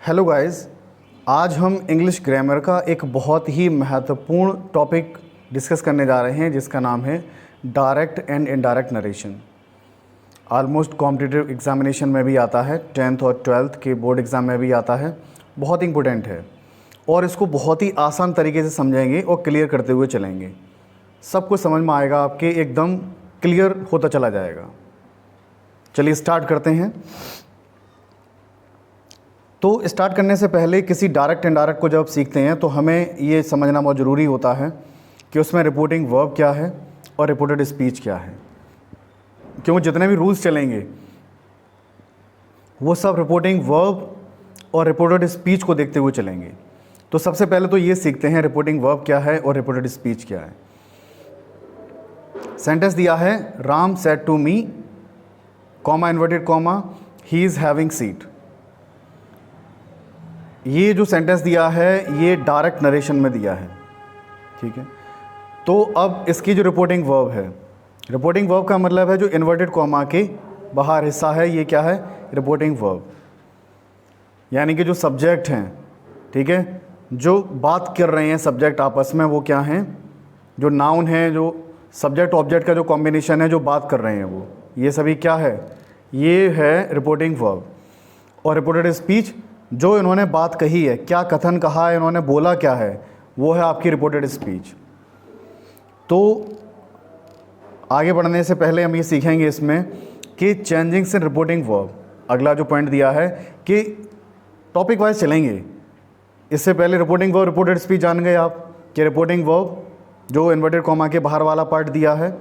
Hello guys, आज हम English grammar का एक बहुत ही महत्वपूर्ण टॉपिक डिस्कस करने जा रहे हैं जिसका नाम है direct and indirect narration. Almost competitive examination में भी आता है, 10th और 12th के बोर्ड एग्ज़ाम में भी आता है। बहुत इंपॉर्टेंट है और इसको बहुत ही आसान तरीके से समझेंगे और क्लियर करते हुए चलेंगे। सब कुछ समझ में आएगा, आपके एकदम क्लियर होता चला जाएगा। चलिए स्टार्ट करते हैं। तो स्टार्ट करने से पहले किसी डायरेक्ट इनडायरेक्ट को जब सीखते हैं तो हमें ये समझना बहुत ज़रूरी होता है कि उसमें रिपोर्टिंग वर्ब क्या है और रिपोर्टेड स्पीच क्या है, क्योंकि जितने भी रूल्स चलेंगे वो सब रिपोर्टिंग वर्ब और रिपोर्टेड स्पीच को देखते हुए चलेंगे। तो सबसे पहले तो ये सीखते हैं रिपोर्टिंग वर्ब क्या है और रिपोर्टेड स्पीच क्या है। सेंटेंस दिया है, Ram said to me, comma inverted comma, he is having seat. ये जो सेंटेंस दिया है ये डायरेक्ट नरेशन में दिया है, ठीक है। तो अब इसकी जो रिपोर्टिंग वर्ब है, रिपोर्टिंग वर्ब का मतलब है जो इन्वर्टेड कॉमा के बाहर हिस्सा है, ये क्या है, रिपोर्टिंग वर्ब। यानी कि जो सब्जेक्ट हैं, ठीक है, जो बात कर रहे हैं सब्जेक्ट आपस में, वो क्या हैं, जो नाउन है, जो सब्जेक्ट ऑब्जेक्ट का जो कॉम्बिनेशन है, जो बात कर रहे हैं वो, ये सभी क्या है, ये है रिपोर्टिंग वर्ब। और रिपोर्टेड स्पीच, जो इन्होंने बात कही है, क्या कथन कहा है, इन्होंने बोला क्या है, वो है आपकी रिपोर्टेड स्पीच। तो आगे बढ़ने से पहले हम ये सीखेंगे इसमें कि चेंजिंग्स इन रिपोर्टिंग वर्ब। अगला जो पॉइंट दिया है कि टॉपिक वाइज चलेंगे। इससे पहले रिपोर्टिंग वर्ब रिपोर्टेड स्पीच जान गए आप कि रिपोर्टिंग वर्ब जो इन्वर्टेड कॉमा के बाहर वाला पार्ट दिया है,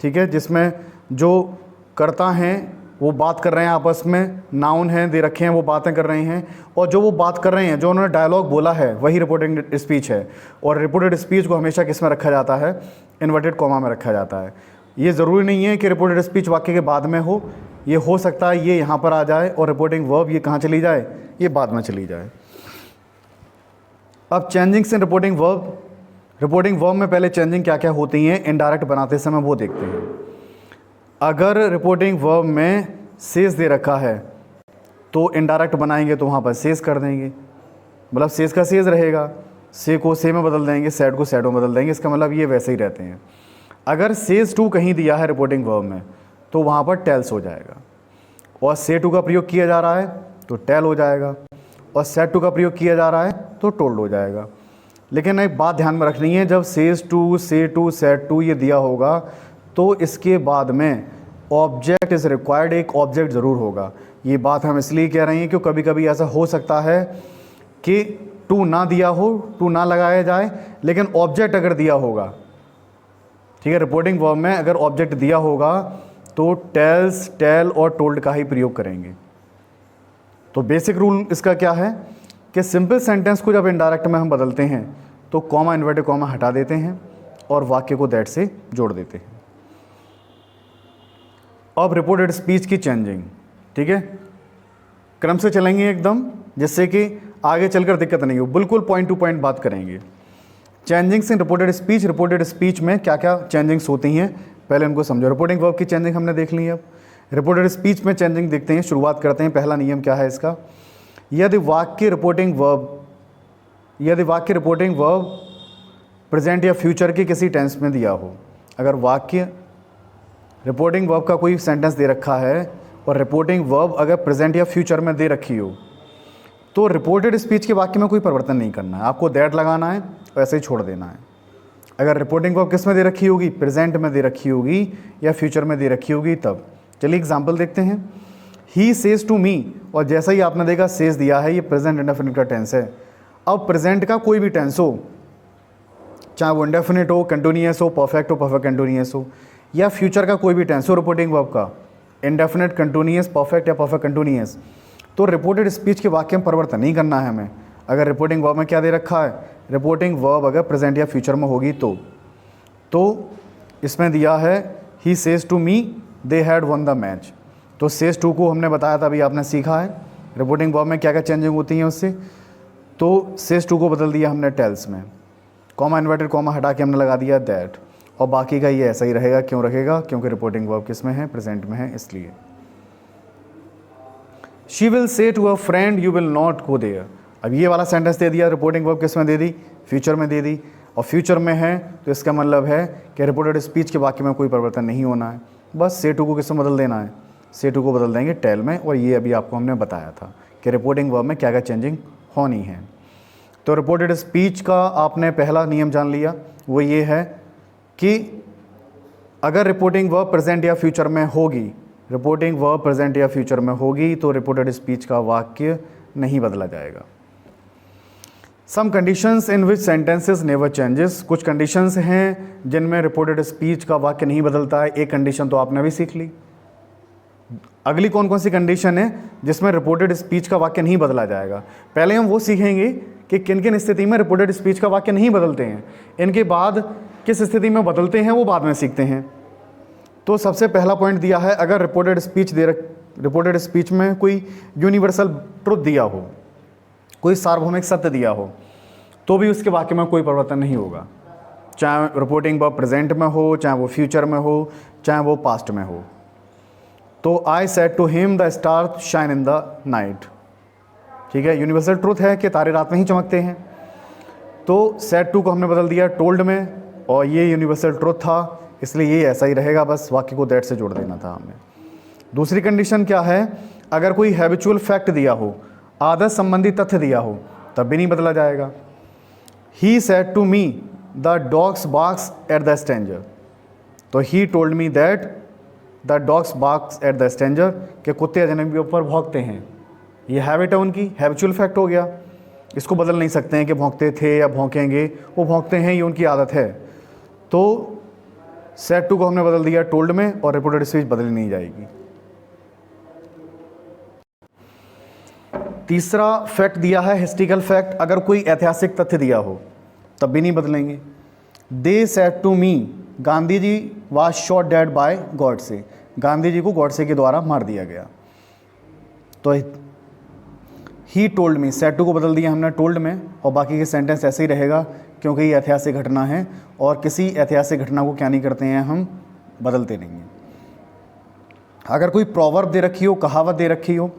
ठीक है, जिसमें जो करता हैं वो बात कर रहे हैं आपस में, नाउन हैं दे रखे हैं, वो बातें कर रहे हैं, और जो वो बात कर रहे हैं, जो उन्होंने डायलॉग बोला है, वही रिपोर्टिंग स्पीच है। और रिपोर्टेड स्पीच को हमेशा किस में रखा जाता है, इन्वर्टेड कॉमा में रखा जाता है। ये ज़रूरी नहीं है कि रिपोर्टेड स्पीच वाक्य के बाद में हो, ये हो सकता है ये यहाँ पर आ जाए और रिपोर्टिंग वर्ब ये कहाँ चली जाए, ये बाद में चली जाए। अब changings in reporting verb, reporting verb में पहले चेंजिंग क्या क्या होती हैं इनडायरेक्ट बनाते समय वो देखते हैं। अगर रिपोर्टिंग वर्ब में सेज दे रखा है तो इनडायरेक्ट बनाएंगे तो वहाँ पर सेज कर देंगे, मतलब सेज का सेज रहेगा, से को से में बदल देंगे, सैड को सैड में बदल देंगे, इसका मतलब ये वैसे ही रहते हैं। अगर सेज टू कहीं दिया है रिपोर्टिंग वर्ब में तो वहाँ पर टेल्स हो जाएगा, और से टू का प्रयोग किया जा रहा है तो टेल हो जाएगा, और सेड टू का प्रयोग किया जा रहा है तो टोल्ड हो जाएगा। लेकिन एक बात ध्यान में रखनी है, जब सेज टू, से टू, सेड टू ये दिया होगा तो इसके बाद में ऑब्जेक्ट इज़ रिक्वायर्ड, एक ऑब्जेक्ट ज़रूर होगा। ये बात हम इसलिए कह रहे हैं कि कभी कभी ऐसा हो सकता है कि टू ना दिया हो, टू ना लगाया जाए, लेकिन ऑब्जेक्ट अगर दिया होगा, ठीक है, रिपोर्टिंग वर्ब में अगर ऑब्जेक्ट दिया होगा तो टेल्स, टेल और टोल्ड का ही प्रयोग करेंगे। तो बेसिक रूल इसका क्या है कि सिंपल सेंटेंस को जब इनडायरेक्ट में हम बदलते हैं तो कॉमा इन्वर्टेड कॉमा हटा देते हैं और वाक्य को दैट से जोड़ देते हैं। अब रिपोर्टेड स्पीच की चेंजिंग, ठीक है, क्रम से चलेंगे एकदम, जिससे कि आगे चलकर दिक्कत नहीं हो, बिल्कुल पॉइंट टू पॉइंट बात करेंगे। चेंजिंग्स इन रिपोर्टेड स्पीच, रिपोर्टेड स्पीच में क्या क्या चेंजिंग्स होती हैं पहले उनको समझो। रिपोर्टिंग वर्ब की चेंजिंग हमने देख ली है, अब रिपोर्टेड स्पीच में चेंजिंग देखते हैं। शुरुआत करते हैं, पहला नियम क्या है इसका, यदि वाक्य रिपोर्टिंग वर्ब प्रेजेंट या फ्यूचर के किसी टेंस में दिया हो। अगर वाक्य रिपोर्टिंग वर्ब का कोई सेंटेंस दे रखा है और रिपोर्टिंग वर्ब अगर प्रेजेंट या फ्यूचर में दे रखी हो तो रिपोर्टेड स्पीच के वाक्य में कोई परिवर्तन नहीं करना है, आपको दैट लगाना है और ऐसे ही छोड़ देना है। अगर रिपोर्टिंग वर्ब किस में दे रखी होगी, प्रेजेंट में दे रखी होगी या फ्यूचर में दे रखी होगी तब। चलिए एग्जाम्पल देखते हैं। ही सेज टू मी, और जैसा ही आपने देखा सेज दिया है, ये प्रेजेंट इंडेफिनिट का टेंस है। अब प्रेजेंट का कोई भी टेंस हो, चाहे वो इंडेफिनिट हो, कंटिन्यूअस हो, परफेक्ट कंटिन्यूअस हो, या फ्यूचर का कोई भी टेंस हो रिपोर्टिंग वर्ब का, इंडेफिनिट, कंटिन्यूअस, परफेक्ट या परफेक्ट कंटिन्यूअस, तो रिपोर्टेड स्पीच के वाक्य में परिवर्तन नहीं करना है हमें। अगर रिपोर्टिंग वर्ब में क्या दे रखा है, रिपोर्टिंग वर्ब अगर प्रेजेंट या फ्यूचर में होगी तो इसमें दिया है he says to me they had won the match, तो सेज टू को हमने बताया था, अभी आपने सीखा है रिपोर्टिंग वर्ब में क्या क्या चेंजिंग होती हैं उससे। तो सेज टू को बदल दिया हमने टेल्स में, कॉमा इन्वर्टेड कॉमा हटा के हमने लगा दिया दैट, और बाकी का ये ऐसा ही रहेगा। क्यों रहेगा, क्योंकि रिपोर्टिंग वर्ब किस में है, प्रेजेंट में है, इसलिए। She will say to a friend you will not go there, अब ये वाला सेंटेंस दे दिया, रिपोर्टिंग वर्ब किस में दे दी, फ्यूचर में दे दी, और फ्यूचर में है तो इसका मतलब है कि रिपोर्टेड स्पीच के वाक्य में कोई परिवर्तन नहीं होना है, बस से टू को किस में बदल देना है, से टू को बदल देंगे टेल में। और ये अभी आपको हमने बताया था कि रिपोर्टिंग वर्ब में क्या क्या चेंजिंग होनी है। तो रिपोर्टेड स्पीच का आपने पहला नियम जान लिया, वो ये है कि अगर रिपोर्टिंग वर्ब प्रेजेंट या फ्यूचर में होगी, रिपोर्टिंग वर्ब प्रेजेंट या फ्यूचर में होगी तो रिपोर्टेड स्पीच का वाक्य नहीं बदला जाएगा। Some conditions in which sentences never changes, कुछ कंडीशंस हैं जिनमें रिपोर्टेड स्पीच का वाक्य नहीं बदलता है। एक कंडीशन तो आपने भी सीख ली। अगली कौन कौन सी कंडीशन है जिसमें रिपोर्टेड स्पीच का वाक्य नहीं बदला जाएगा? पहले हम वो सीखेंगे कि किन किन स्थिति में रिपोर्टेड स्पीच का वाक्य नहीं बदलते हैं, इनके बाद किस स्थिति में बदलते हैं वो बाद में सीखते हैं। तो सबसे पहला पॉइंट दिया है, अगर रिपोर्टेड स्पीच में कोई यूनिवर्सल ट्रुथ दिया हो, कोई सार्वभौमिक सत्य दिया हो, तो भी उसके वाक्य में कोई परिवर्तन नहीं होगा, चाहे रिपोर्टिंग वर्ब प्रेजेंट में हो, चाहे वो फ्यूचर में हो, चाहे वो पास्ट में हो। तो I said to him the star shine in the night, ठीक है, यूनिवर्सल ट्रुथ है कि तारे रात में ही चमकते हैं। तो सेड टू को हमने बदल दिया टोल्ड में, और ये यूनिवर्सल ट्रुथ था इसलिए ये ऐसा ही रहेगा, बस वाक्य को दैट से जोड़ देना था हमें। दूसरी कंडीशन क्या है, अगर कोई हैबिचुअल फैक्ट दिया हो, आदत संबंधी तथ्य दिया हो, तब भी नहीं बदला जाएगा। He said to me the dogs barks at the stranger, तो he told me that the dogs barks at the stranger, के कुत्ते अजनबियों पर भौंकते हैं। ये हैबिट है उनकी, हैबिचुअल फैक्ट हो गया, इसको बदल नहीं सकते हैं कि भौंकते थे या भौंकेंगे, वो भौंकते हैं, ये उनकी आदत है। तो सेड टू को हमने बदल दिया टोल्ड में, और रिपोर्टेड स्पीच बदली नहीं जाएगी। तीसरा फैक्ट दिया है हिस्ट्रिकल फैक्ट, अगर कोई ऐतिहासिक तथ्य दिया हो तब भी नहीं बदलेंगे। They said to me Gandhi ji was shot dead by Godse, Gandhi ji को गॉडसे के द्वारा मार दिया गया। तो he told me, said to को बदल दिया हमने टोल्ड में, और बाकी के सेंटेंस ऐसे ही रहेगा क्योंकि ये ऐतिहासिक घटना है, और किसी ऐतिहासिक घटना को क्या नहीं करते हैं हम, बदलते नहीं हैं। अगर कोई प्रोवर्ब दे रखी हो, कहावत दे रखी हो,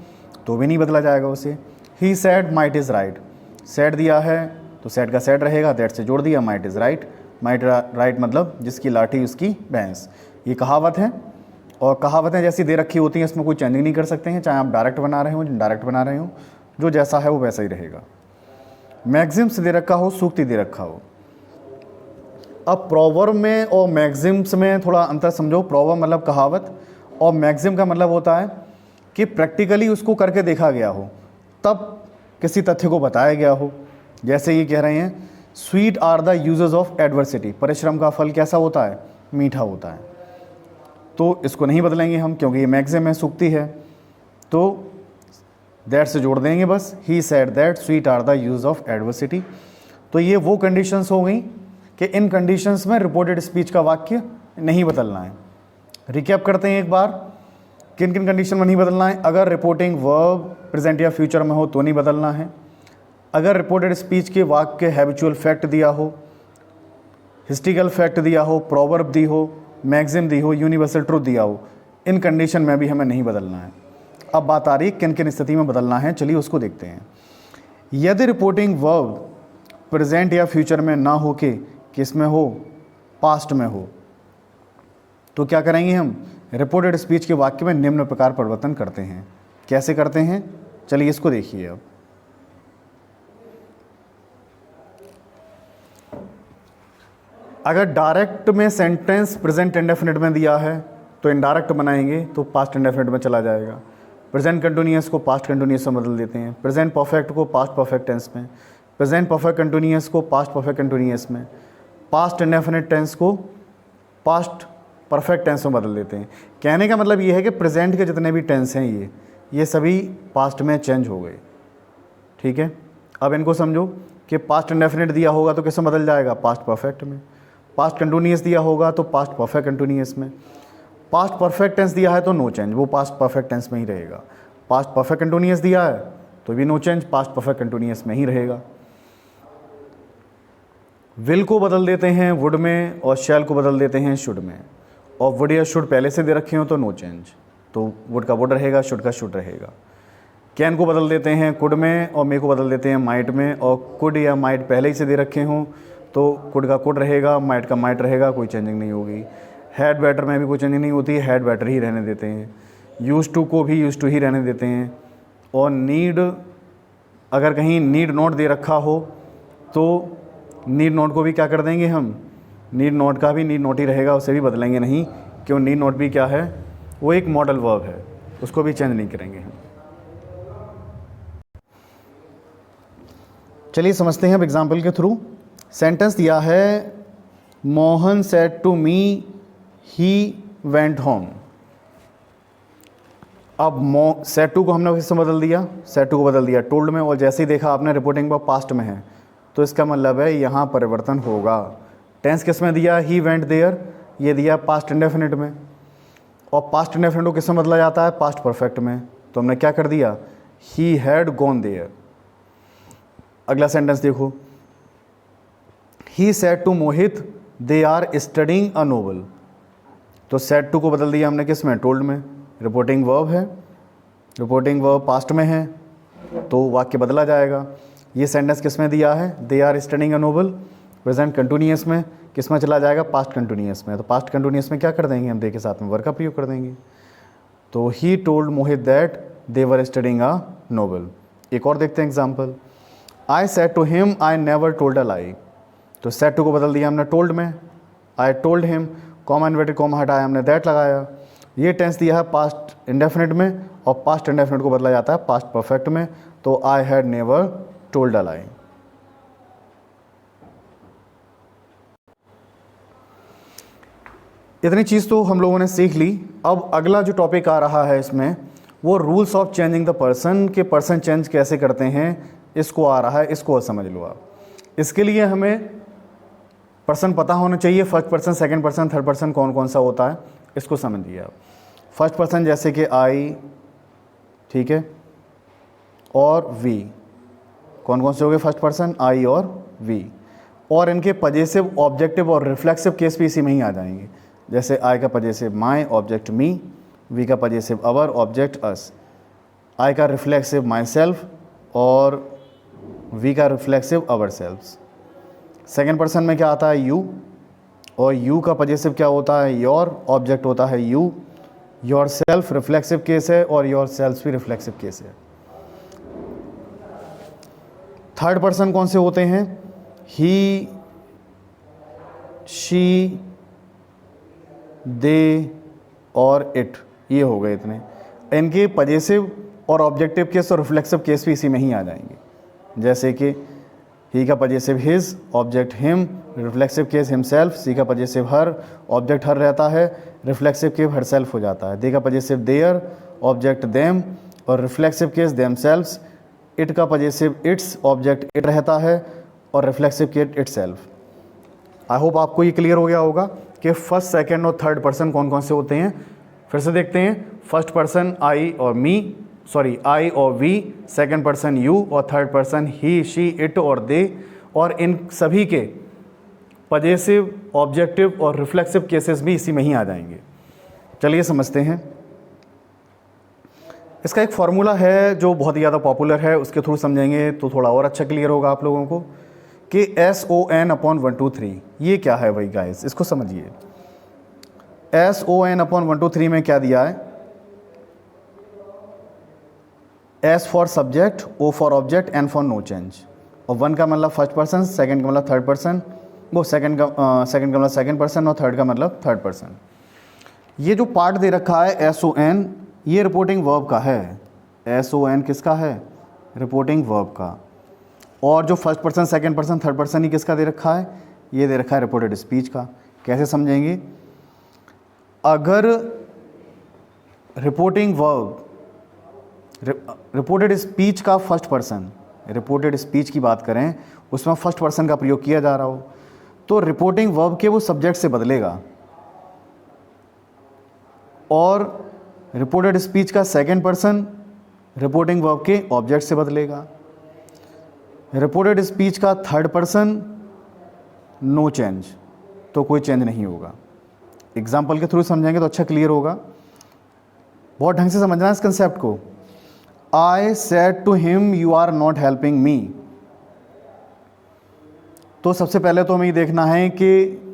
तो भी नहीं बदला जाएगा उसे। He said might is right, said दिया है तो सैड का सैड रहेगा, दैट से जोड़ दिया, might is right, might right मतलब जिसकी लाठी उसकी भैंस, ये कहावत है। और कहावतें जैसी दे रखी होती हैं, इसमें कोई चेंजिंग नहीं कर सकते हैं, चाहे आप डायरेक्ट बना रहे हो, इनडायरेक्ट बना रहे हो, जो जैसा है वो वैसा ही रहेगा। मैक्सिम्स दे रखा हो, सूक्ति दे रखा हो। अब प्रोवर्ब में और मैक्सिम्स में थोड़ा अंतर समझो। प्रोवर्ब मतलब कहावत, और मैक्सिम का मतलब होता है कि प्रैक्टिकली उसको करके देखा गया हो, तब किसी तथ्य को बताया गया हो। जैसे ये कह रहे हैं, sweet are the uses of adversity, परिश्रम का फल कैसा होता है, मीठा होता है। तो इसको नहीं बदलेंगे हम क्योंकि ये मैक्सिम है, सूक्ति है, तो दैट से जोड़ देंगे बस। He said that sweet are the use of adversity. तो ये वो कंडीशंस हो गई कि इन कंडीशंस में रिपोर्टेड स्पीच का वाक्य नहीं बदलना है। रिकैप करते हैं एक बार, किन किन कंडीशन में नहीं बदलना है। अगर रिपोर्टिंग वर्ब प्रेजेंट या फ्यूचर में हो तो नहीं बदलना है। अगर रिपोर्टेड स्पीच के वाक्य हैबिचुअल फैक्ट दिया हो, हिस्ट्रिकल फैक्ट दिया हो, प्रोवर्ब दी हो, मैक्सिम दी हो, यूनिवर्सल ट्रुथ दिया हो, इन कंडीशन में भी हमें नहीं बदलना है। अब बात आ रही किन किन स्थिति में बदलना है, चलिए उसको देखते हैं। यदि रिपोर्टिंग वर्ब प्रेजेंट या फ्यूचर में ना हो के किस में हो, पास्ट में हो, तो क्या करेंगे हम, रिपोर्टेड स्पीच के वाक्य में निम्न प्रकार परिवर्तन करते हैं। कैसे करते हैं, चलिए इसको देखिए। अब अगर डायरेक्ट में सेंटेंस प्रेजेंट इंडेफिनिट में दिया है तो इनडायरेक्ट बनाएंगे तो पास्ट इंडेफिनिट में चला जाएगा। प्रेजेंट कंटिन्यूअस को पास्ट कंटिन्यूअस में बदल देते हैं। प्रेजेंट परफेक्ट को पास्ट परफेक्ट टेंस में, प्रेजेंट परफेक्ट कंटिन्यूअस को पास्ट परफेक्ट कंटिन्यूअस में, पास्ट इंडेफिनिट टेंस को पास्ट परफेक्ट टेंस में बदल देते हैं। कहने का मतलब ये है कि प्रेजेंट के जितने भी टेंस हैं ये सभी पास्ट में चेंज हो गए। ठीक है, अब इनको समझो कि पास्ट इंडेफिनिट दिया होगा तो किसमें बदल जाएगा, पास्ट परफेक्ट में। पास्ट कंटिन्यूअस दिया होगा तो पास्ट परफेक्ट कंटिन्यूअस में। पास्ट परफेक्ट टेंस दिया है तो नो चेंज, वो पास्ट परफेक्ट टेंस में ही रहेगा। पास्ट परफेक्ट कंटिन्यूअस दिया है तो भी no change, past perfect continuous में ही रहेगा। विल को बदल देते हैं वुड में, और शैल को बदल देते हैं शुड में। और वुड या शुड पहले से दे रखे हो तो नो चेंज, तो वुड का वुड रहेगा, शुड का शुड रहेगा। कैन को बदल देते हैं कुड में और मे को बदल देते हैं माइट में, और कुड या माइट पहले ही से दे रखे हों तो कुड का कुड रहेगा, माइट का माइट रहेगा, कोई चेंजिंग नहीं होगी। हैड बेटर में भी कोई चेंजिंग नहीं होती है, हैड बेटर ही रहने देते हैं। यूज़ टू को भी यूज़ टू ही रहने देते हैं। और नीड, अगर कहीं नीड नॉट दे रखा हो तो नीड नॉट को भी क्या कर देंगे हम, नीड नॉट का भी नीड नॉट ही रहेगा, उसे भी बदलेंगे नहीं, क्यों नीड नॉट भी क्या है, वो एक मॉडल वर्ब है, उसको भी चेंज नहीं करेंगे हम। चलिए समझते हैं अब एग्जाम्पल के थ्रू। सेंटेंस दिया है Mohan said to me he went home. अब सेड टू को हमने किससे बदल दिया, सेड टू को बदल दिया टोल्ड में, और जैसे ही देखा आपने रिपोर्टिंग वर्ब पास्ट में है तो इसका मतलब है यहाँ परिवर्तन होगा। टेंस किस में दिया, ही वेंट देयर, ये दिया पास्ट इंडेफिनिट में, और पास्ट इंडेफिनिट को किस में बदला जाता है, पास्ट परफेक्ट में, तो हमने क्या कर दिया, ही हैड गॉन देयर। अगला सेंटेंस देखो, he said to Mohit they are studying a novel, तो सेड टू को बदल दिया हमने किस में, टोल्ड में, रिपोर्टिंग वर्ब है, रिपोर्टिंग वर्ब पास्ट में है तो वाक्य बदला जाएगा। ये सेंटेंस किस में दिया है, they are studying a novel, present continuous में, किस में चला जाएगा, पास्ट कंटिन्यूअस में, तो पास्ट कंटिन्यूअस में क्या कर देंगे हम, दे के साथ में वर्ब का प्रयोग कर देंगे। तो he told Mohit that they were studying a novel. एक और देखते हैं example, I said to him I never told a lie, तो सेड टू को बदल दिया हमने टोल्ड में, I told him, comma inverted comma हटाया हमने दैट लगाया। ये टेंस दिया है पास्ट इंडेफिनिट में, और पास्ट इंडेफिनिट को बदला जाता है पास्ट परफेक्ट में, तो I had never told a lie. इतनी चीज़ तो हम लोगों ने सीख ली। अब अगला जो टॉपिक आ रहा है इसमें वो rules of changing the person, के पर्सन चेंज कैसे करते हैं, इसको आ रहा है, इसको समझ लो आप। इसके लिए हमें पर्सन पता होना चाहिए, first person, second person, third person कौन कौन सा होता है, इसको समझिए आप। फर्स्ट पर्सन जैसे कि आई, ठीक है, और वी, कौन कौन से हो गए फर्स्ट पर्सन, आई और वी, और इनके पजेसिव, ऑब्जेक्टिव और रिफ्लेक्सिव केस भी इसी में ही आ जाएंगे। जैसे आई का possessive my, object me, we का possessive our, object us, I का रिफ्लेक्सिव माई सेल्फ और वी का reflexive ourselves. Second person में क्या आता है, यू, और यू का पजेसिव क्या होता है, योर, ऑब्जेक्ट होता है you, your self reflexive case है और योर सेल्फ भी रिफ्लेक्सिव केस है। थर्ड पर्सन कौन से होते हैं, ही, शी, दे और इट, ये हो गए इतने। इनके पजेसिव और ऑब्जेक्टिव केस और रिफ्लेक्सिव केस भी इसी में ही आ जाएंगे। जैसे कि ही का possessive his, object him, reflexive case himself, she का पजेसिव हर, ऑब्जेक्ट हर रहता है, रिफ्लेक्सिव केस हर सेल्फ हो जाता है, दे का पजेसिव देयर, ऑब्जेक्ट देम और reflexive case themselves, it का पजेसिव इट्स, ऑब्जेक्ट इट रहता है और reflexive case itself. I hope आपको ये क्लियर हो गया होगा कि फर्स्ट, सेकेंड और थर्ड पर्सन कौन कौन से होते हैं। फिर से देखते हैं, फर्स्ट पर्सन आई और मी, सॉरी आई और वी, सेकंड पर्सन यू और third person he, she, it और दे, और इन सभी के पजेसिव, ऑब्जेक्टिव और रिफ्लेक्सिव केसेस भी इसी में ही आ जाएंगे। चलिए समझते हैं। इसका एक फॉर्मूला है जो बहुत ही ज़्यादा पॉपुलर है, उसके थ्रू समझेंगे तो थोड़ा और अच्छा क्लियर होगा आप लोगों को कि SON/123 ये क्या है भाई गाइस, इसको समझिए। SON/123 में क्या दिया है, S for subject, O for object, N for no change, और 1 का मतलब फर्स्ट पर्सन, सेकंड का मतलब थर्ड पर्सन, वो सेकंड का मतलब सेकंड पर्सन और थर्ड का मतलब थर्ड पर्सन। ये जो पार्ट दे रखा है SON, ये रिपोर्टिंग वर्ब का है। SON किसका है, रिपोर्टिंग वर्ब का। और जो first person, second person, third person he किसका दे रखा है, ये दे रखा है रिपोर्टेड स्पीच का। कैसे समझेंगे, अगर रिपोर्टिंग वर्ब, रिपोर्टेड स्पीच का फर्स्ट पर्सन, रिपोर्टेड स्पीच की बात करें उसमें फर्स्ट पर्सन का प्रयोग किया जा रहा हो, तो रिपोर्टिंग वर्ब के वो सब्जेक्ट से बदलेगा, और रिपोर्टेड स्पीच का सेकंड पर्सन रिपोर्टिंग वर्ब के ऑब्जेक्ट से बदलेगा। रिपोर्टेड स्पीच का थर्ड पर्सन नो चेंज, तो कोई चेंज नहीं होगा। एग्जाम्पल के थ्रू समझेंगे तो अच्छा क्लियर होगा। बहुत ढंग से समझना है इस कंसेप्ट को। I said to him you are not helping me. तो सबसे पहले तो हमें ये देखना है कि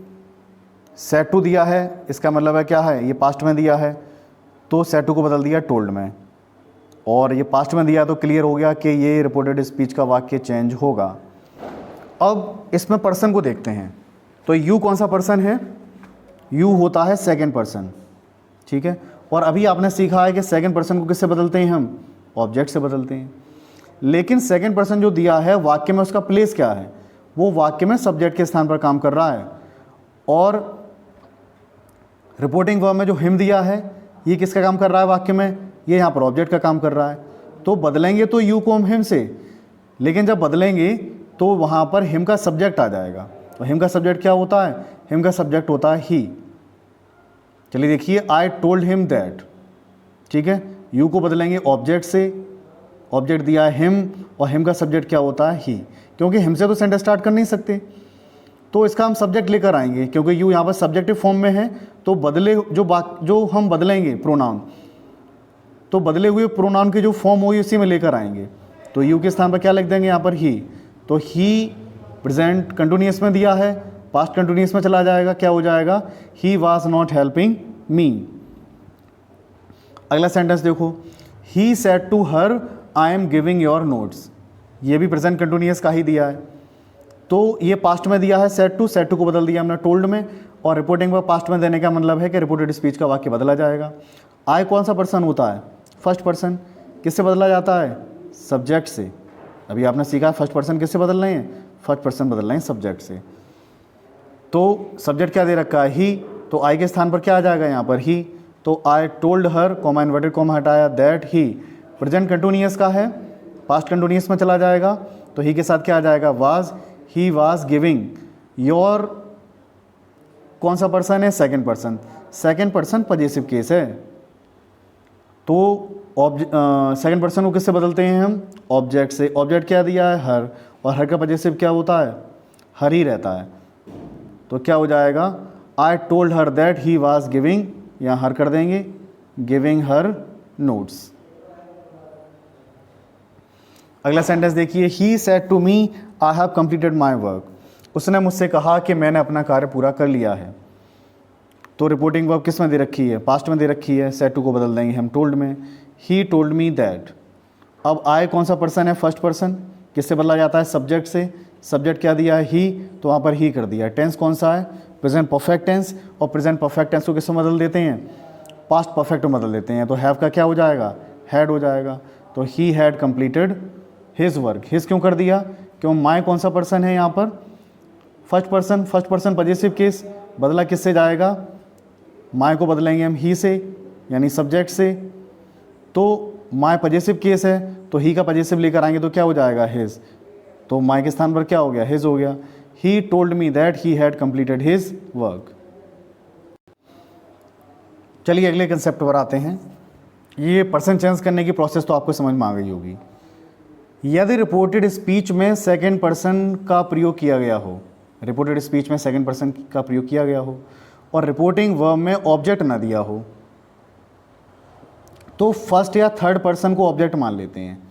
सेड टू दिया है, इसका मतलब है क्या है, ये पास्ट में दिया है तो सेड टू को बदल दिया टोल्ड में, और ये पास्ट में दिया तो क्लियर हो गया कि ये रिपोर्टेड स्पीच का वाक्य चेंज होगा। अब इसमें पर्सन को देखते हैं, तो यू कौन सा पर्सन है, यू होता है सेकंड पर्सन, ठीक है। और अभी आपने सीखा है कि सेकंड पर्सन को किससे बदलते हैं हम, ऑब्जेक्ट से बदलते हैं। लेकिन सेकंड पर्सन जो दिया है वाक्य में उसका प्लेस क्या है, वो वाक्य में सब्जेक्ट के स्थान पर काम कर रहा है। और रिपोर्टिंग वर्ब में जो हिम दिया है ये किसका काम कर रहा है वाक्य में, ये यहाँ पर ऑब्जेक्ट का काम कर रहा है। तो बदलेंगे तो यू को हम हिम से, लेकिन जब बदलेंगे तो वहाँ पर हिम का सब्जेक्ट आ जाएगा। तो हिम का सब्जेक्ट क्या होता है, हिम का सब्जेक्ट होता है ही। चलिए देखिए, आई टोल्ड हिम दैट, ठीक है। यू को बदलेंगे ऑब्जेक्ट से, ऑब्जेक्ट दिया है हिम और हिम का सब्जेक्ट क्या होता है ही, क्योंकि हिम से तो सेंटेंस स्टार्ट कर नहीं सकते तो इसका हम सब्जेक्ट लेकर आएंगे, क्योंकि यू यहाँ पर सब्जेक्टिव फॉर्म में है। तो बदले जो हम बदलेंगे प्रोनाउन, तो बदले हुए प्रोनाउन की जो फॉर्म होगी उसी में लेकर आएंगे। तो यू के स्थान पर क्या लिख देंगे यहाँ पर ही, तो ही प्रेजेंट कंटिन्यूअस में दिया है, पास्ट कंटिन्यूअस में चला जाएगा, क्या हो जाएगा, he was not helping me. अगला सेंटेंस देखो, he said to her I am giving your notes, ये भी प्रेजेंट कंटिन्यूअस का ही दिया है। तो ये पास्ट में दिया है सेड टू को बदल दिया हमने टोल्ड में, और रिपोर्टिंग पर पास्ट में देने का मतलब है कि रिपोर्टेड स्पीच का वाक्य बदला जाएगा। आई कौन सा पर्सन होता है, फर्स्ट पर्सन, किससे बदला जाता है, सब्जेक्ट से। अभी आपने सीखा फर्स्ट पर्सन किससे बदल रहे हैं, फर्स्ट पर्सन बदल रहे हैं सब्जेक्ट से। तो सब्जेक्ट क्या दे रखा है, ही, तो आई के स्थान पर क्या आ जाएगा यहाँ पर ही। तो आई टोल्ड हर, कॉमा इन्वर्टेड कॉमा हटाया, दैट ही, प्रेजेंट कंटिन्यूअस का है, पास्ट कंटिन्यूअस में चला जाएगा, तो ही के साथ क्या आ जाएगा, was, he was giving your, कौन सा पर्सन है, second person, second person possessive case है। तो सेकंड पर्सन को किससे बदलते हैं हम, ऑब्जेक्ट से। ऑब्जेक्ट क्या दिया है, हर, और हर का पजेसिव क्या होता है, हर ही रहता है। तो क्या हो जाएगा, I told her that he was giving, यहाँ हर कर देंगे, गिविंग हर नोट्स। अगला सेंटेंस देखिए, he said to me I have completed my work, उसने मुझसे कहा कि मैंने अपना कार्य पूरा कर लिया है। तो रिपोर्टिंग वर्ब किस में दे रखी है, पास्ट में दे रखी है, सेड टू को बदल देंगे हम टोल्ड में, ही टोल्ड मी दैट। अब आई कौन सा पर्सन है, फर्स्ट पर्सन, किससे बदला जाता है, सब्जेक्ट से। सब्जेक्ट क्या दिया है, ही, तो वहाँ पर ही कर दिया। टेंस कौन सा है, प्रेजेंट परफेक्ट टेंस, और प्रेजेंट परफेक्ट टेंस को किससे बदल देते हैं, पास्ट परफेक्ट में बदल देते हैं। तो हैव का क्या हो जाएगा, हैड हो जाएगा। तो he had completed his work, his क्यों कर दिया, क्यों माई कौन सा पर्सन है यहाँ पर, first person, first person possessive case, बदला किससे जाएगा, माई को बदलेंगे हम ही से, यानी सब्जेक्ट से। तो माई पजेसिव केस है तो ही का पजेसिव लेकर आएंगे तो क्या हो जाएगा, हिज। तो माई के स्थान पर क्या हो गया, हिज हो गया। ही told me that he had completed his work. चलिए अगले कंसेप्ट पर आते हैं। ये पर्सन चेंज करने की प्रोसेस तो आपको समझ में आ गई होगी। यदि रिपोर्टेड स्पीच में सेकंड पर्सन का प्रयोग किया गया हो, रिपोर्टेड स्पीच में सेकंड पर्सन का प्रयोग किया गया हो और रिपोर्टिंग वर्ब में ऑब्जेक्ट ना दिया हो, तो फर्स्ट या थर्ड पर्सन को ऑब्जेक्ट मान लेते हैं।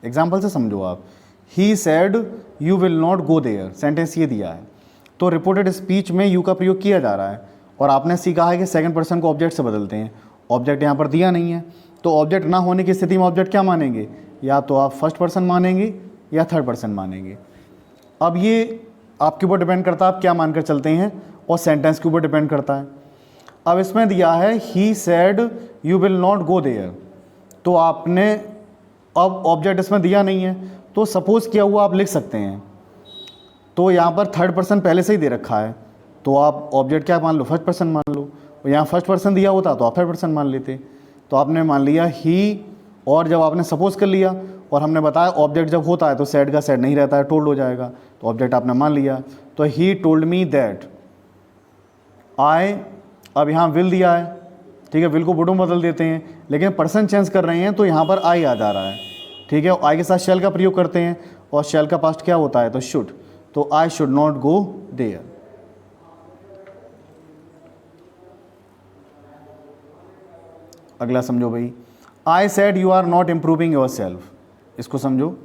एग्जाम्पल से समझो आप, he said you will not go there, sentence ये दिया है, तो रिपोर्टेड स्पीच में यू का प्रयोग किया जा रहा है और आपने सीखा है कि सेकंड पर्सन को ऑब्जेक्ट से बदलते हैं। ऑब्जेक्ट यहाँ पर दिया नहीं है, तो ऑब्जेक्ट ना होने की स्थिति में ऑब्जेक्ट क्या मानेंगे, या तो आप फर्स्ट पर्सन मानेंगे या थर्ड पर्सन मानेंगे। अब ये आपके ऊपर डिपेंड करता है आप क्या मानकर चलते हैं, और सेंटेंस के ऊपर डिपेंड करता है। अब इसमें दिया है he said you will not go there, तो आपने अब ऑब्जेक्ट इसमें दिया नहीं है, तो सपोज किया हुआ आप लिख सकते हैं। तो यहाँ पर थर्ड पर्सन पहले से ही दे रखा है, तो आप ऑब्जेक्ट क्या मान लो, फर्स्ट पर्सन मान लो। और यहाँ फर्स्ट पर्सन दिया होता तो आप थर्ड पर्सन मान लेते, तो आपने मान लिया ही, और जब आपने सपोज कर लिया और हमने बताया ऑब्जेक्ट जब होता है तो सेड का सेड नहीं रहता है, टोल्ड हो जाएगा, तो ऑब्जेक्ट आपने मान लिया। तो he told me that I, अब यहाँ विल दिया है, ठीक है, विल को वुड में बदल देते हैं, लेकिन पर्सन चेंज कर रहे हैं तो यहाँ पर आई आ जा रहा है, ठीक है। आई के साथ शेल का प्रयोग करते हैं और शेल का पास्ट क्या होता है, तो शुड, तो I should not go there. अगला समझो भाई, I said you are not improving yourself, इसको समझो।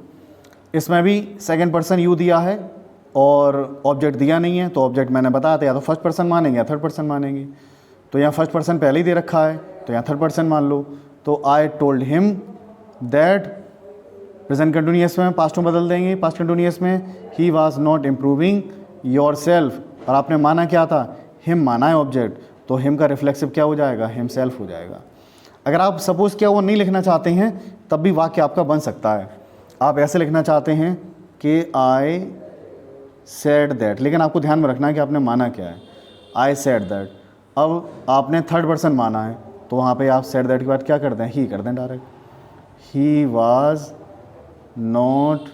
इसमें भी सेकंड पर्सन यू दिया है और ऑब्जेक्ट दिया नहीं है, तो ऑब्जेक्ट मैंने बताया था या तो फर्स्ट पर्सन मानेंगे या थर्ड पर्सन मानेंगे। तो यहाँ फर्स्ट पर्सन पहले ही दे रखा है, तो यहाँ थर्ड पर्सन मान लो। तो आई told him that, present continuous में पास्ट में बदल देंगे, पास्ट कंटिन्यूअस में ही was not improving your self, और आपने माना क्या था, हिम माना है ऑब्जेक्ट, तो हिम का रिफ्लेक्सिव क्या हो जाएगा, हिम सेल्फ हो जाएगा। अगर आप सपोज़ क्या वो नहीं लिखना चाहते हैं तब भी वाक्य आपका बन सकता है। आप ऐसे लिखना चाहते हैं कि आई सेड दैट, लेकिन आपको ध्यान में रखना है कि आपने माना क्या है, आई सेड दैट। अब आपने थर्ड पर्सन माना है, तो वहाँ पे आप सेड दैट के बाद क्या कर दें, ही कर दें direct. He was not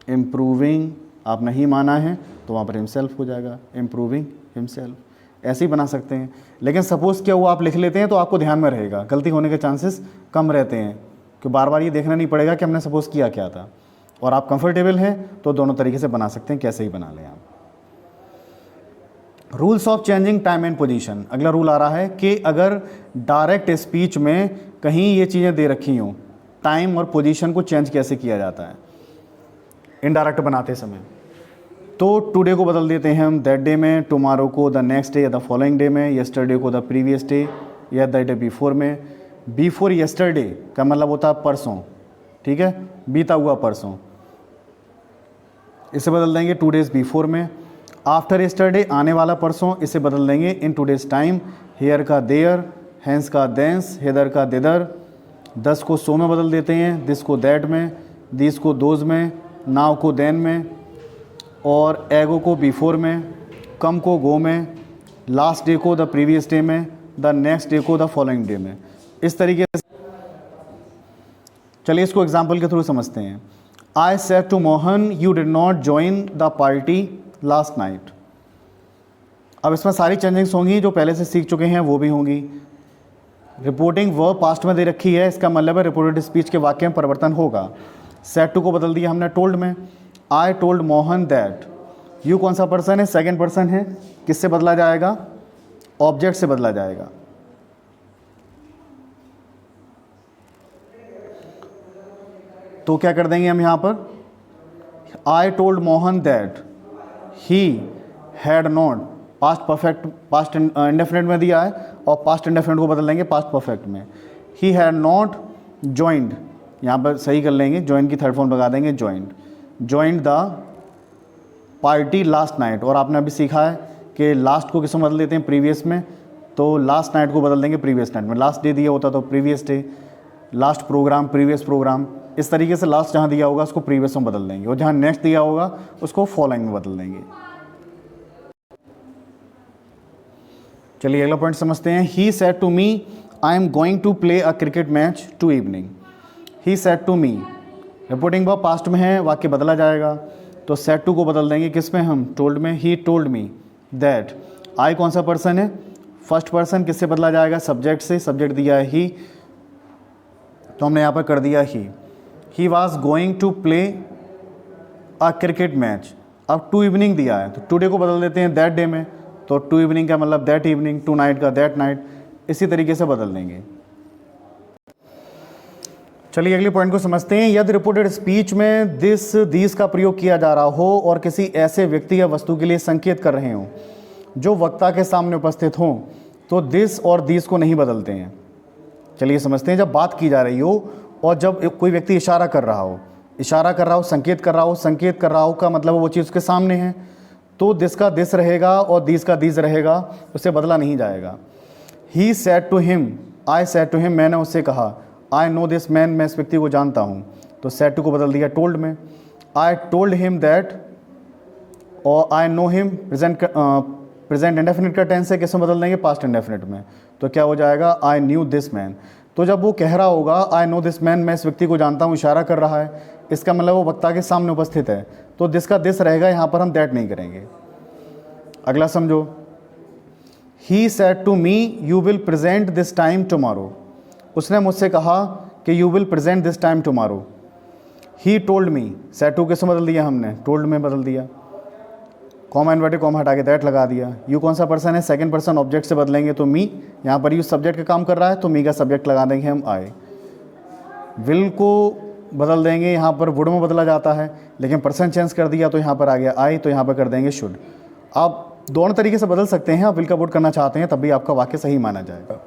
improving, आप नहीं माना है तो वहाँ पर हिमसेल्फ हो जाएगा, इम्प्रूविंग हिमसेल्फ, ऐसे ही बना सकते हैं। लेकिन सपोज़ क्या वो आप लिख लेते हैं तो आपको ध्यान में रहेगा, गलती होने के चांसेस कम रहते हैं, कि बार बार ये देखना नहीं पड़ेगा कि हमने सपोज़ किया क्या था। और आप कंफर्टेबल हैं तो दोनों तरीके से बना सकते हैं, कैसे ही बना लें आप। Rules of changing time and position, अगला रूल आ रहा है कि अगर डायरेक्ट स्पीच में कहीं ये चीज़ें दे रखी हों, टाइम और पोजीशन को चेंज कैसे किया जाता है इनडायरेक्ट बनाते समय। तो टुडे को बदल देते हैं हम दैट डे में, टुमारो को द नेक्स्ट डे या द फॉलोइंग डे में, येस्टरडे को द प्रीवियस डे या द डे बिफोर में। बिफोर येस्टरडे का मतलब होता है परसों, ठीक है, बीता हुआ परसों, इसे बदल देंगे टू डेज़ बिफोर में। आफ्टर येस्टरडे आने वाला परसों, इसे बदल देंगे इन टूडेज़ टाइम। हेयर का देयर, हैंस का देंस, हेदर का देदर। 10 को सो में बदल देते हैं, दिस को दैट में, दिस को दोज में, नाव को देन में, और एगो को बिफोर में, कम को गो में, लास्ट डे को द प्रीवियस डे में, द नेक्स्ट डे को द फॉलोइंग डे में। इस तरीके से चलिए इसको एग्जाम्पल के थ्रू समझते हैं। I said to Mohan you did not join the party last night. अब इसमें सारी चेंजिंग्स होंगी, जो पहले से सीख चुके हैं वो भी होंगी। रिपोर्टिंग वर्ब पास्ट में दे रखी है, इसका मतलब है रिपोर्टेड स्पीच के वाक्य में परिवर्तन होगा। सेड टू को बदल दिया हमने टोल्ड में। I told Mohan that, you कौन सा पर्सन है, सेकंड पर्सन है, किससे बदला जाएगा, ऑब्जेक्ट से बदला जाएगा। तो क्या कर देंगे हम यहाँ पर, I told Mohan that he had not, past perfect, past indefinite में दिया है और पास्ट इंडेफिनिट को बदल देंगे पास्ट परफेक्ट में। ही हैड नॉट ज्वाइंड, यहाँ पर सही कर लेंगे, ज्वाइन की थर्ड फॉर्म लगा देंगे joined, joined the party last night. और आपने अभी सीखा है कि लास्ट को किसमें बदल देते हैं, प्रीवियस में, तो लास्ट नाइट को बदल देंगे प्रीवियस नाइट में। लास्ट डे दिया होता तो previous day, last program previous program, इस तरीके से लास्ट जहाँ दिया होगा उसको प्रीवियस में बदल देंगे, और जहाँ नेक्स्ट दिया होगा उसको फॉलोइंग में बदल देंगे। चलिए अगला पॉइंट समझते हैं। He said to me I am going to play a cricket match to evening. He said to me, reporting verb past में है, वाक्य बदला जाएगा, तो सेड टू को बदल देंगे किस में हम, टोल्ड में। ही टोल्ड मी दैट, आई कौन सा पर्सन है, फर्स्ट पर्सन, किससे बदला जाएगा, सब्जेक्ट से, सब्जेक्ट दिया है ही, तो हमने यहाँ पर कर दिया he. He was going to play a cricket match, अब टू इवनिंग दिया है तो टुडे को बदल देते हैं दैट डे में, तो टू इवनिंग का मतलब दैट इवनिंग, टू नाइट का दैट नाइट, इसी तरीके से बदल देंगे। चलिए अगले पॉइंट को समझते हैं। यदि रिपोर्टेड स्पीच में दिस दीस का प्रयोग किया जा रहा हो और किसी ऐसे व्यक्ति या वस्तु के लिए संकेत कर रहे हों जो वक्ता के सामने उपस्थित हों, तो दिस और दीस को नहीं बदलते हैं। चलिए समझते हैं, जब बात की जा रही हो और जब कोई व्यक्ति इशारा कर रहा हो, इशारा कर रहा हो, संकेत कर रहा हो, संकेत कर रहा हो का मतलब वो चीज़ उसके सामने है, तो दिस का दिस रहेगा और दीस का दीस रहेगा, उससे बदला नहीं जाएगा। He said to him, I said to him, मैंने उससे कहा, आई नो दिस मैन, मैं इस व्यक्ति को जानता हूँ, तो सेड टू को बदल दिया टोल्ड में। आई टोल्ड हिम दैट, और I know him present indefinite का टेंस है, किसमें बदल देंगे, पास्ट इंडेफिनिट में, तो क्या हो जाएगा, आई न्यू दिस मैन। तो जब वो कह रहा होगा आई नो दिस मैन, मैं इस व्यक्ति को जानता हूँ, इशारा कर रहा है, इसका मतलब वो वक्ता के सामने उपस्थित है, तो दिस का दिस रहेगा, यहाँ पर हम दैट नहीं करेंगे। अगला समझो, he said to me you will present this time tomorrow, उसने मुझसे कहा कि you will present this time tomorrow. He told me, said to किसमें बदल दिया हमने, टोल्ड में बदल दिया। कॉमा इन्वर्टेड कॉमा हटा के दैट लगा दिया। यू कौन सा पर्सन है, सेकंड पर्सन ऑब्जेक्ट से बदलेंगे तो मी, यहाँ पर यू सब्जेक्ट का काम कर रहा है तो मी का सब्जेक्ट लगा देंगे हम आई। विल को बदल देंगे, यहाँ पर वुड में बदला जाता है, लेकिन पर्सन चेंज कर दिया तो यहाँ पर आ गया आई, तो यहाँ पर कर देंगे शुड। आप दोनों तरीके से बदल सकते हैं, आप विल का वुड करना चाहते हैं तब भी आपका वाक्य सही माना जाएगा।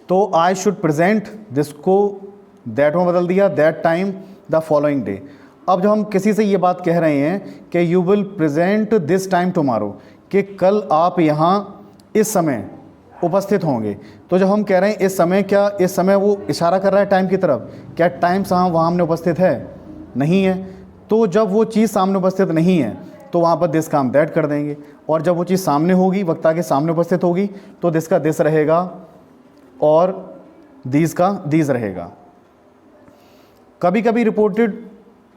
तो आई शुड प्रेजेंट दिस को दैट में बदल दिया, that time the following day. अब जब हम किसी से ये बात कह रहे हैं कि you will present this time tomorrow, कि कल आप यहाँ इस समय उपस्थित होंगे, तो जब हम कह रहे हैं इस समय, क्या इस समय वो इशारा कर रहा है टाइम की तरफ? क्या टाइम वहाँ हमने उपस्थित है? नहीं है। तो जब वो चीज़ सामने उपस्थित नहीं है तो वहाँ पर दिस का हम दैट कर देंगे, और जब वो चीज़ सामने होगी, वक्ता के सामने उपस्थित होगी, तो दिस का दिस रहेगा और दीज का दीज रहेगा। कभी कभी रिपोर्टेड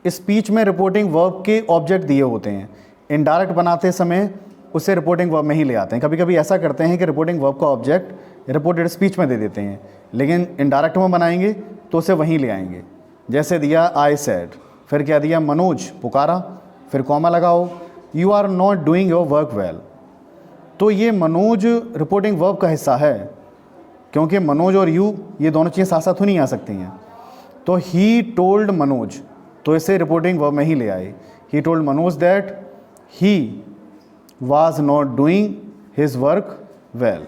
स्पीच में रिपोर्टिंग वर्ब के ऑब्जेक्ट दिए होते हैं, इनडायरेक्ट बनाते समय उसे रिपोर्टिंग वर्ब में ही ले आते हैं। कभी कभी ऐसा करते हैं कि रिपोर्टिंग वर्ब का ऑब्जेक्ट रिपोर्टेड स्पीच में दे देते हैं, लेकिन इनडायरेक्ट में बनाएंगे तो उसे वहीं ले आएंगे। जैसे दिया आई सेड, फिर क्या दिया मनोज पुकारा, फिर कॉमा लगाओ, you are not doing your work well. तो ये मनोज रिपोर्टिंग वर्ब का हिस्सा है, क्योंकि मनोज और यू ये दोनों चीज़ें साथ साथ नहीं आ सकती हैं। तो ही टोल्ड मनोज, तो इसे रिपोर्टिंग वर्ब में ही ले आए। He told Manoj that he was not doing his work well।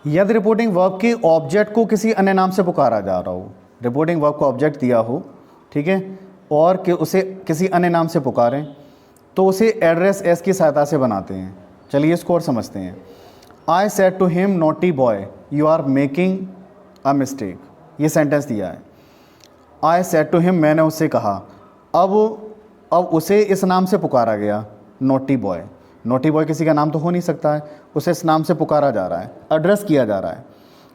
यदि रिपोर्टिंग वर्ब के ऑब्जेक्ट को किसी अन्य नाम से पुकारा जा रहा हो, रिपोर्टिंग वर्ब को ऑब्जेक्ट दिया हो, ठीक है, और कि उसे किसी अन्य नाम से पुकारें, तो उसे एड्रेस एस की सहायता से बनाते हैं। चलिए इसको और समझते हैं। I said to him naughty boy you are making a mistake, ये सेंटेंस दिया है। आई सेड टू हिम, मैंने उससे कहा। अब उसे इस नाम से पुकारा गया, नोटी बॉय। नोटी बॉय किसी का नाम तो हो नहीं सकता है, उसे इस नाम से पुकारा जा रहा है, एड्रेस किया जा रहा है।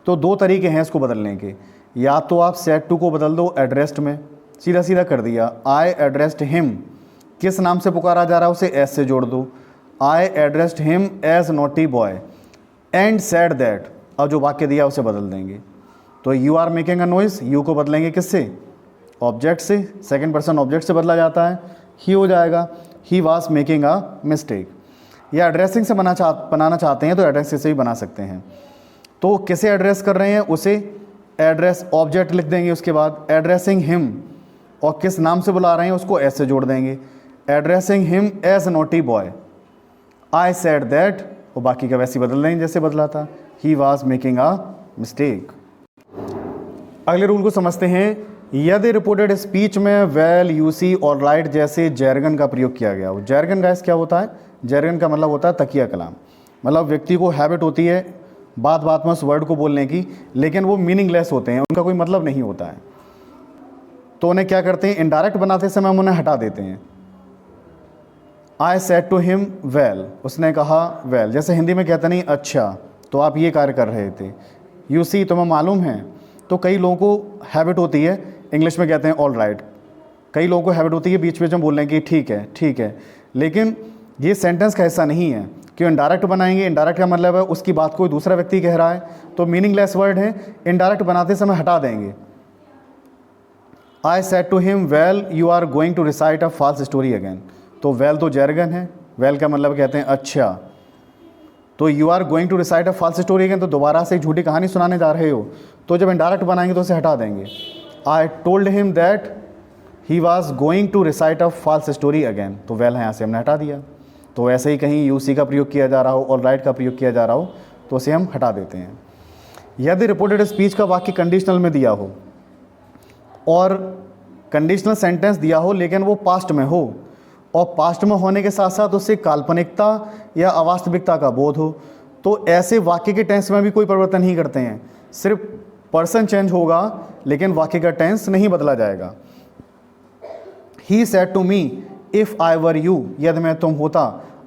तो दो तरीके हैं इसको बदलने के, या तो आप सेड टू को बदल दो एड्रेस्ड में, सीधा सीधा कर दिया। आई एड्रेस्ड हिम, किस नाम से पुकारा जा रहा है उसे एस से जोड़ दो। I addressed him as naughty boy and said that, अब जो वाक्य दिया उसे बदल देंगे। तो you are making a noise, you को बदलेंगे किससे? ऑब्जेक्ट से, सेकंड पर्सन ऑब्जेक्ट से बदला जाता है, ही हो जाएगा। ही वाज मेकिंग अ मिस्टेक। या एड्रेसिंग से बनाना चाहते हैं तो एड्रेस से भी बना सकते हैं। तो किसे एड्रेस कर रहे हैं, उसे एड्रेस ऑब्जेक्ट लिख देंगे, उसके बाद एड्रेसिंग हिम, और किस नाम से बुला रहे हैं उसको एस से जोड़ देंगे। Addressing him as naughty boy, I said that, और बाकी का वैसे बदल देंगे जैसे बदला था, he was making a mistake. अगले रूल को समझते हैं। यदि रिपोर्टेड स्पीच में वेल, यूसी और राइट जैसे जैरगन का प्रयोग किया गया हो। जैरगन गाइस क्या होता है? जैरगन का मतलब होता है तकिया कलाम। मतलब व्यक्ति को हैबिट होती है बात बात में उस वर्ड को बोलने की, लेकिन वो मीनिंगलेस होते हैं, उनका कोई मतलब नहीं होता है। तो उन्हें क्या करते हैं, इनडायरेक्ट बनाते समय हम उन्हें हटा देते हैं। I said to him well, उसने कहा वेल, जैसे हिंदी में कहते नहीं अच्छा, तो आप ये कार्य कर रहे थे। यू सी, तुम्हें मालूम है। तो कई लोगों को हैबिट होती है, इंग्लिश में कहते हैं ऑल राइट, कई लोगों को हैबिट होती है बीच बीच में बोलने की ठीक है ठीक है, लेकिन ये सेंटेंस का हिस्सा नहीं है। क्यों इनडायरेक्ट बनाएंगे? इनडायरेक्ट का मतलब है उसकी बात कोई दूसरा व्यक्ति कह रहा है, तो मीनिंगलेस वर्ड है, इनडायरेक्ट बनाते समय हटा देंगे। I said to him well you are going to recite a false story again. तो वेल तो जैरगन है, वेल का मतलब कहते हैं अच्छा, तो you are going to recite a false story again, तो दोबारा से एक झूठी कहानी सुनाने जा रहे हो। तो जब इनडायरेक्ट बनाएंगे तो उसे हटा देंगे। I told him that he was going to recite a false story again, तो वेल है यहाँ से हमने हटा दिया। तो ऐसे ही कहीं यूसी का प्रयोग किया जा रहा हो और राइट का प्रयोग किया जा रहा हो तो उसे हम हटा देते हैं। यदि रिपोर्टेड स्पीच का वाक्य कंडीशनल में दिया हो और कंडीशनल सेंटेंस दिया हो लेकिन वो पास्ट में हो, और पास्ट में होने के साथ साथ उससे काल्पनिकता या अवास्तविकता का बोध हो, तो ऐसे वाक्य के टेंस में भी कोई परिवर्तन नहीं करते हैं, सिर्फ पर्सन चेंज होगा लेकिन वाक्य का टेंस नहीं बदला जाएगा। He said to me if I were you, यदि मैं तुम होता,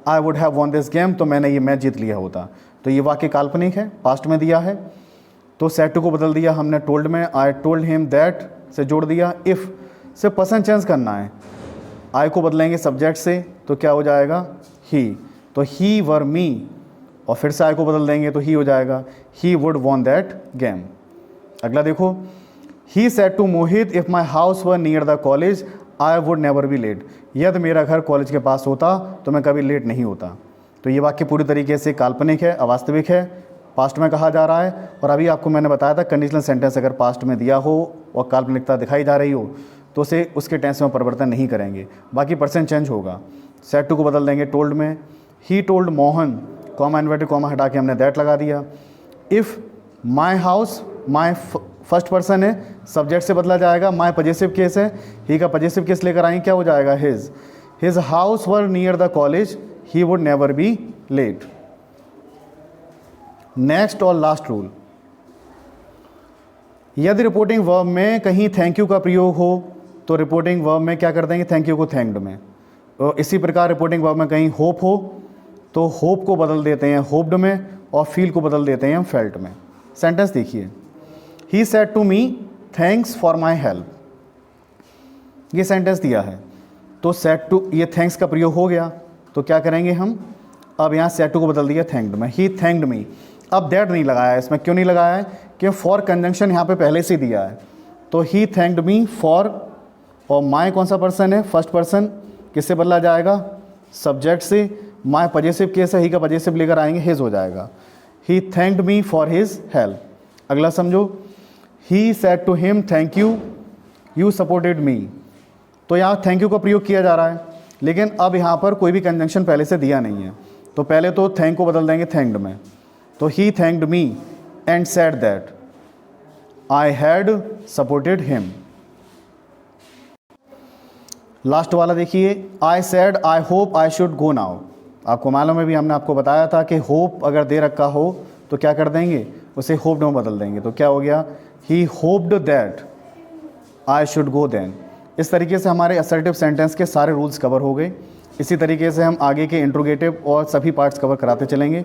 I would have won this game, तो मैंने ये मैच जीत लिया होता। तो ये वाक्य काल्पनिक है, पास्ट में दिया है, तो सेड टू को बदल दिया हमने टोल्ड में। आई टोल्ड हिम दैट से जोड़ दिया। इफ़ से पर्सन चेंज करना है, आई को बदलेंगे सब्जेक्ट से, तो क्या हो जाएगा ही, तो ही वर मी, और फिर से आई को बदल देंगे तो ही हो जाएगा he would won that game. अगला देखो, he said to Mohit if my house were near the college I would never be late. यदि मेरा घर कॉलेज के पास होता तो मैं कभी लेट नहीं होता। तो ये वाक्य पूरी तरीके से काल्पनिक है, अवास्तविक है, पास्ट में कहा जा रहा है। और अभी आपको मैंने बताया था कंडीशनल सेंटेंस अगर पास्ट में दिया हो और काल्पनिकता दिखाई जा रही हो तो उसे उसके टेंस में परिवर्तन नहीं करेंगे, बाकी परसेंट चेंज होगा। सेड टू को बदल देंगे टोल्ड में। He told Mohan, comma inverted comma हटा के हमने दैट लगा दिया। If my house, my first person है, सब्जेक्ट से बदला जाएगा। माई पजेसिव केस है, ही का पजेसिव केस लेकर आएंगे, क्या हो जाएगा his. His house were near the college he would never be late. Next और लास्ट रूल, यदि रिपोर्टिंग वर्ब में कहीं थैंक यू का प्रयोग हो तो रिपोर्टिंग वर्ब में क्या कर देंगे, थैंक यू को थैंक्ड में। तो इसी प्रकार रिपोर्टिंग वर्ब में कहीं होप हो तो होप को बदल देते हैं होप्ड में और फील को बदल देते हैं फेल्ट में। सेंटेंस देखिए, he said to me thanks for my help. ये सेंटेंस दिया है तो सेड टू, ये थैंक्स का प्रयोग हो गया तो क्या करेंगे हम, अब यहाँ सेड टू को बदल दिया थैंक्ड में। ही थैंक्ड मी, अब दैट नहीं लगाया है इसमें। क्यों नहीं लगाया है, कि फॉर कंजंक्शन यहाँ पे पहले से दिया है। तो ही थैंक्ड मी फॉर, और माई कौन सा पर्सन है, फर्स्ट पर्सन, किससे बदला जाएगा, सब्जेक्ट से। माई पजेसिव केस है, ही का पजेसिव लेकर आएंगे, हिज हो जाएगा। He thanked me for his help. अगला समझो, he said to him thank you, you supported me. तो यहाँ थैंक यू का प्रयोग किया जा रहा है, लेकिन अब यहाँ पर कोई भी कंजंक्शन पहले से दिया नहीं है। तो पहले तो थैंक को बदल देंगे थैंक्ड में। तो he thanked me and said that I had supported him. Last वाला देखिए, I said I hope I should go now. आपको मालूम है, भी हमने आपको बताया था कि होप अगर दे रखा हो तो क्या कर देंगे, उसे होप्ड में बदल देंगे। तो क्या हो गया, he hoped that I should go then. इस तरीके से हमारे असर्टिव सेंटेंस के सारे रूल्स कवर हो गए। इसी तरीके से हम आगे के इंट्रोगेटिव और सभी पार्ट्स कवर कराते चलेंगे।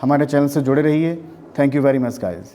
हमारे चैनल से जुड़े रहिए। Thank you very much guys.